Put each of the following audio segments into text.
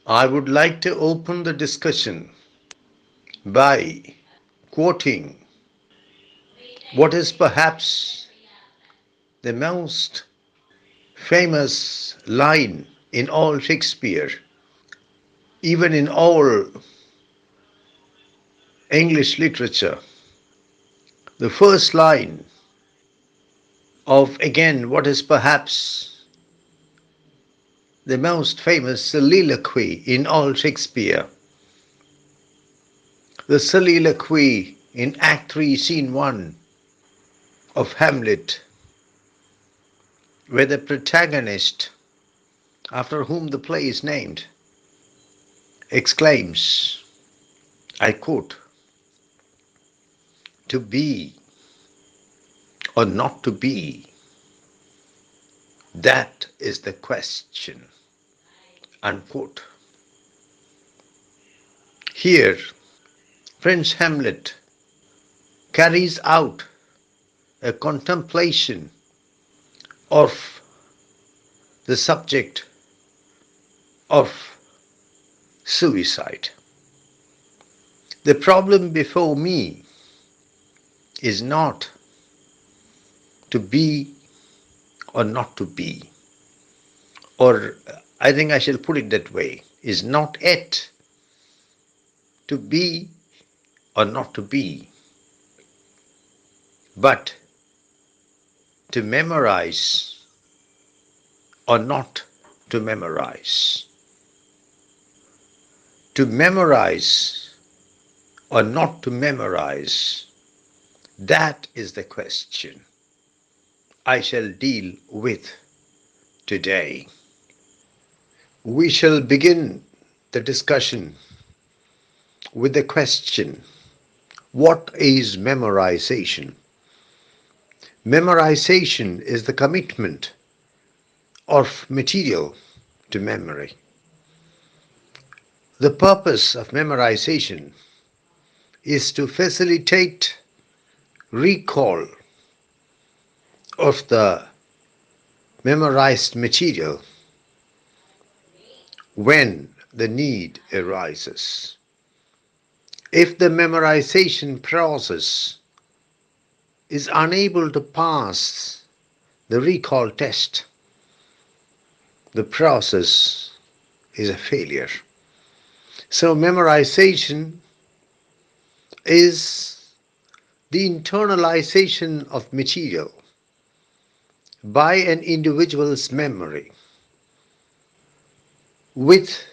I would like to open the discussion by quoting what is perhaps the most famous line in all Shakespeare, even in all English literature. The first line of, again, what is perhaps the most famous soliloquy in all Shakespeare, the soliloquy in Act 3, Scene 1 of Hamlet, where the protagonist, after whom the play is named, exclaims, I quote, to be or not to be, that is the question, unquote. Here, Prince Hamlet carries out a contemplation of the subject of suicide. The problem before me is not to be or not to be, or I think I shall put it that way, is not yet to be or not to be, but to memorize or not to memorize. To memorize or not to memorize, that is the question I shall deal with today. We shall begin the discussion with the question, what is memorization? Memorization is the commitment of material to memory. The purpose of memorization is to facilitate recall of the memorized material when the need arises. If the memorization process is unable to pass the recall test, the process is a failure. So memorization is the internalization of material by an individual's memory with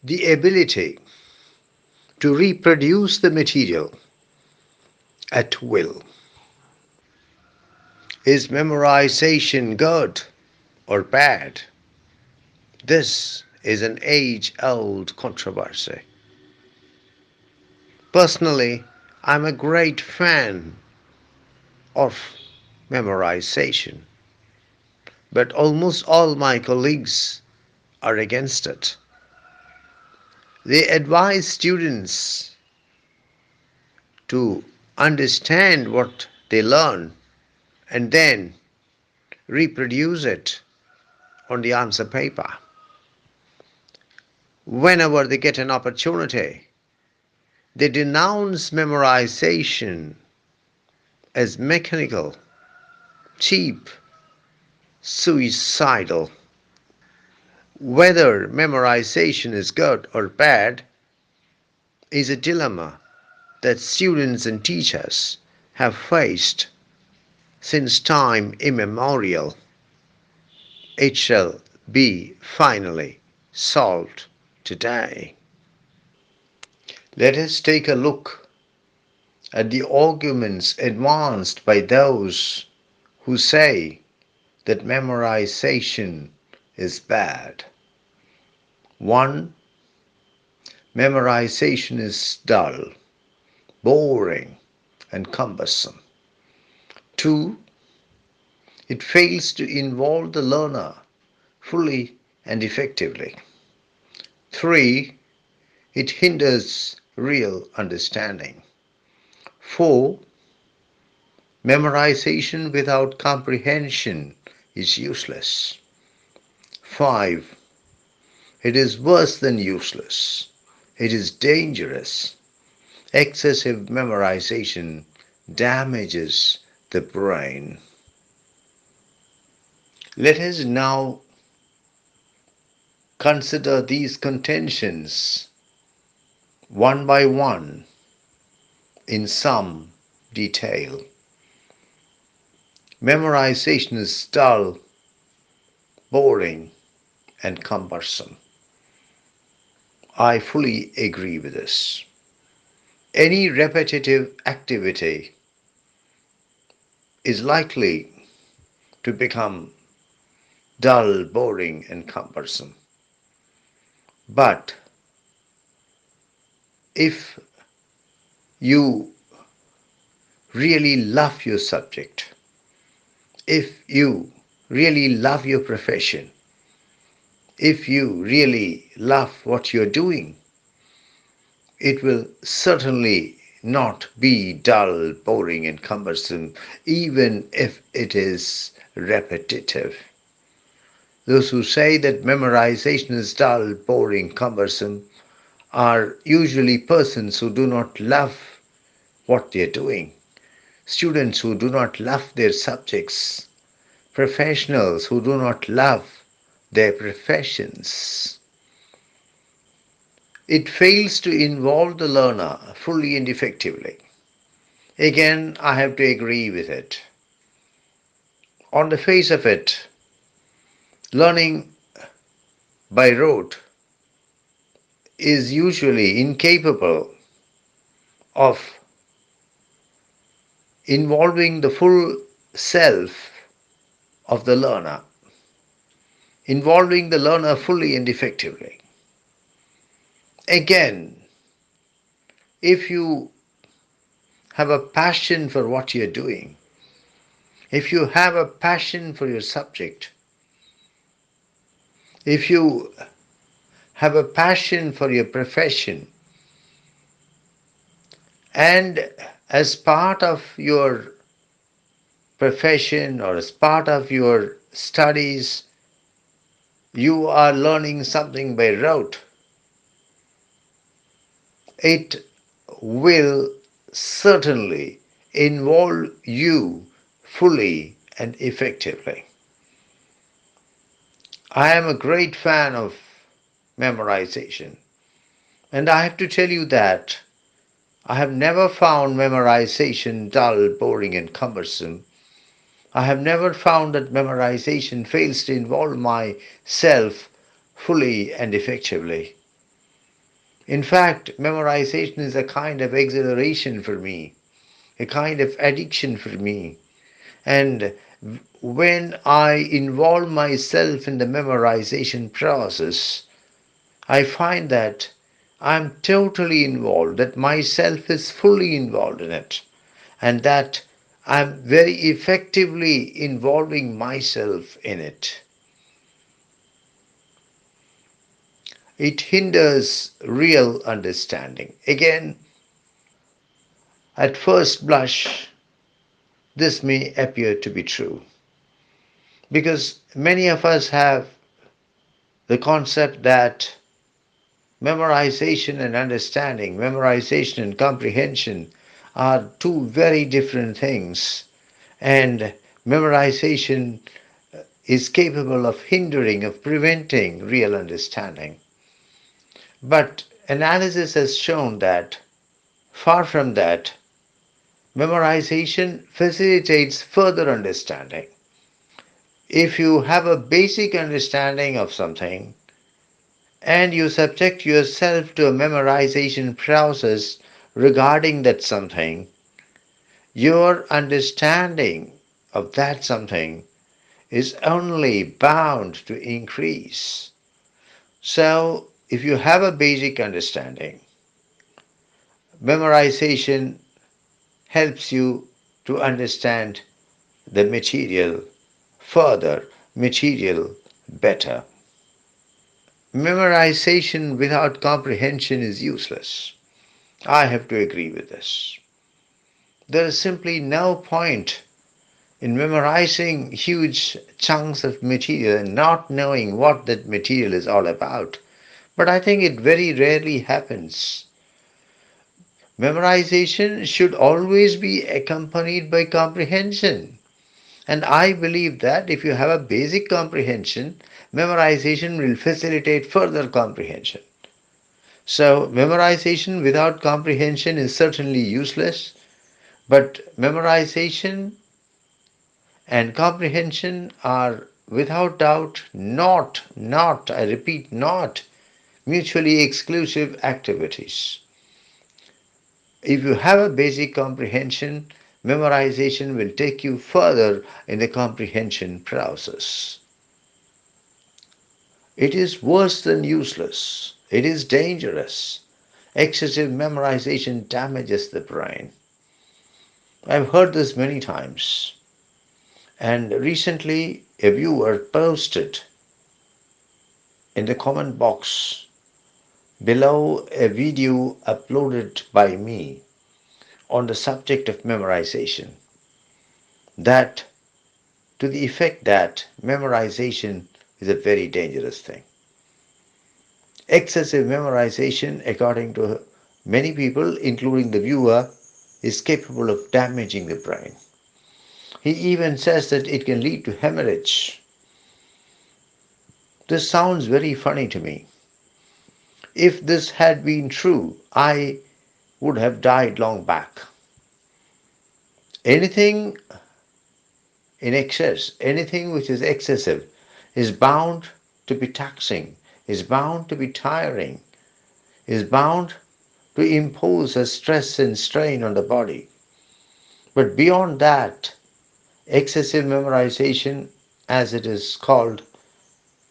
the ability to reproduce the material at will. Is memorization good or bad? This is an age-old controversy. Personally, I'm a great fan of memorization, but almost all my colleagues are against it. They advise students to understand what they learn and then reproduce it on the answer paper. Whenever they get an opportunity, they denounce memorization as mechanical, cheap, suicidal. Whether memorization is good or bad is a dilemma that students and teachers have faced since time immemorial. It shall be finally solved today. Let us take a look at the arguments advanced by those who say that memorization is bad. 1. Memorization is dull, boring, and cumbersome. 2. It fails to involve the learner fully and effectively. 3. It hinders real understanding. 4. Memorization without comprehension is useless. 5. It is worse than useless. It is dangerous. Excessive memorization damages the brain. Let us now consider these contentions one by one in some detail. Memorization is dull, boring, and cumbersome. I fully agree with this. Any repetitive activity is likely to become dull, boring, and cumbersome. But if you really love your subject, if you really love your profession, if you really love what you're doing, it will certainly not be dull, boring, and cumbersome, even if it is repetitive. Those who say that memorization is dull, boring, cumbersome are usually persons who do not love what they're doing, students who do not love their subjects, professionals who do not love their professions. It fails to involve the learner fully and effectively. Again, I have to agree with it. On the face of it, learning by rote is usually incapable of involving the full self of the learner, involving the learner fully and effectively. Again, if you have a passion for what you're doing, if you have a passion for your subject, if you have a passion for your profession, and as part of your profession or as part of your studies, you are learning something by rote, it will certainly involve you fully and effectively. I am a great fan of memorization, and I have to tell you that I have never found memorization dull, boring, and cumbersome. I have never found that memorization fails to involve myself fully and effectively. In fact, memorization is a kind of exhilaration for me, a kind of addiction for me. And when I involve myself in the memorization process, I find that I'm totally involved, that myself is fully involved in it, and that I'm very effectively involving myself in it. It hinders real understanding. Again, at first blush, this may appear to be true because many of us have the concept that memorization and understanding, memorization and comprehension are two very different things, and memorization is capable of hindering, of preventing real understanding. But analysis has shown that, far from that, memorization facilitates further understanding. If you have a basic understanding of something and you subject yourself to a memorization process regarding that something, your understanding of that something is only bound to increase. So, if you have a basic understanding, memorization helps you to understand the material further, material better. Memorization without comprehension is useless. I have to agree with this. There is simply no point in memorizing huge chunks of material and not knowing what that material is all about. But I think it very rarely happens. Memorization should always be accompanied by comprehension. And I believe that if you have a basic comprehension, memorization will facilitate further comprehension. So, memorization without comprehension is certainly useless, but memorization and comprehension are without doubt not, I repeat, not mutually exclusive activities. If you have a basic comprehension, memorization will take you further in the comprehension process. It is worse than useless. It is dangerous. Excessive memorization damages the brain. I've heard this many times. And recently, a viewer posted in the comment box below a video uploaded by me on the subject of memorization that to the effect that memorization is a very dangerous thing. Excessive memorization, according to many people, including the viewer, is capable of damaging the brain. He even says that it can lead to hemorrhage. This sounds very funny to me. If this had been true, I would have died long back. Anything in excess, anything which is excessive, is bound to be taxing, is bound to be tiring, is bound to impose a stress and strain on the body. But beyond that, excessive memorization, as it is called,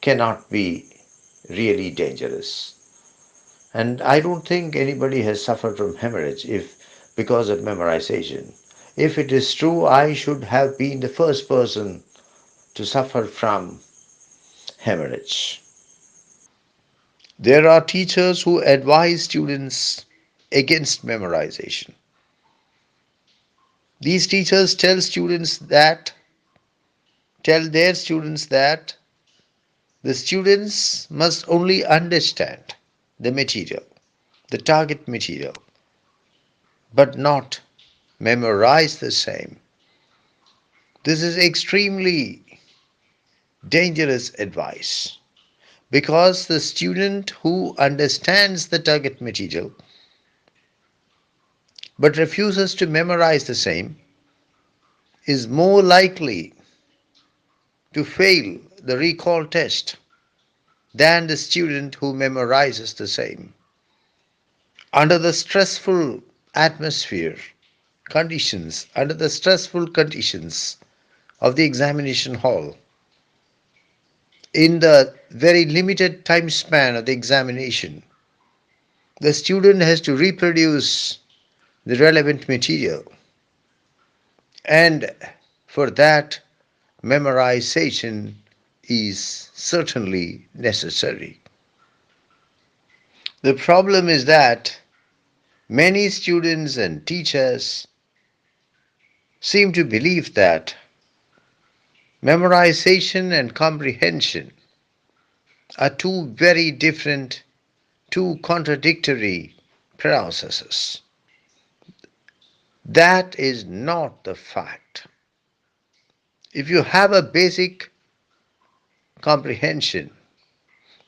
cannot be really dangerous. And I don't think anybody has suffered from hemorrhage if because of memorization. If it is true, I should have been the first person to suffer from hemorrhage. There are teachers who advise students against memorization. These teachers tell their students that the students must only understand the material, the target material, but not memorize the same. This is extremely dangerous advice because the student who understands the target material but refuses to memorize the same is more likely to fail the recall test than the student who memorizes the same. Under the stressful atmosphere, under the stressful conditions of the examination hall, in the very limited time span of the examination, the student has to reproduce the relevant material, and for that, memorization is certainly necessary. The problem is that many students and teachers seem to believe that memorization and comprehension are two very different, two contradictory processes. That is not the fact. If you have a basic comprehension,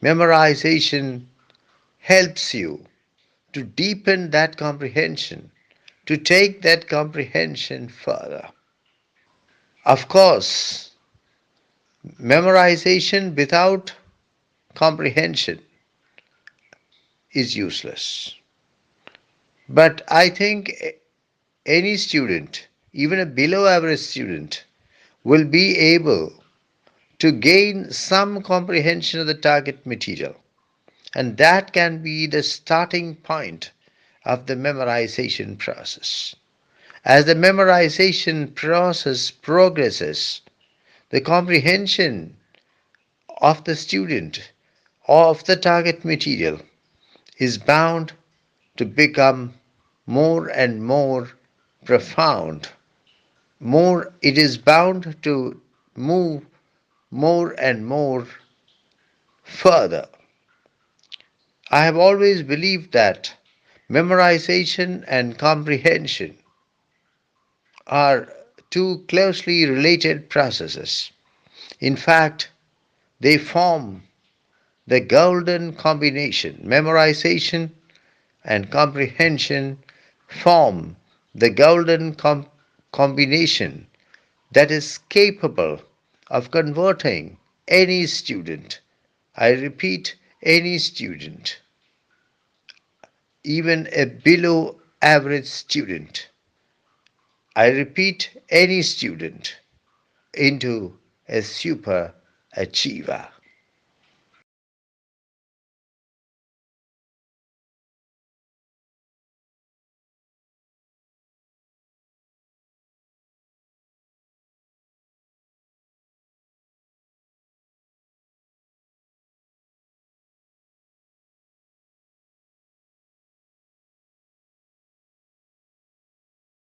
memorization helps you to deepen that comprehension, to take that comprehension further. Of course, memorization without comprehension is useless. But I think any student, even a below average student, will be able to gain some comprehension of the target material. And that can be the starting point of the memorization process. As the memorization process progresses, the comprehension of the student of the target material is bound to become more and more profound. It is bound to move more and more further. I have always believed that memorization and comprehension are two closely related processes. In fact, they form the golden combination. Memorization and comprehension form the combination that is capable of converting any student, I repeat, any student, even a below average student, I repeat, any student, into a super achiever.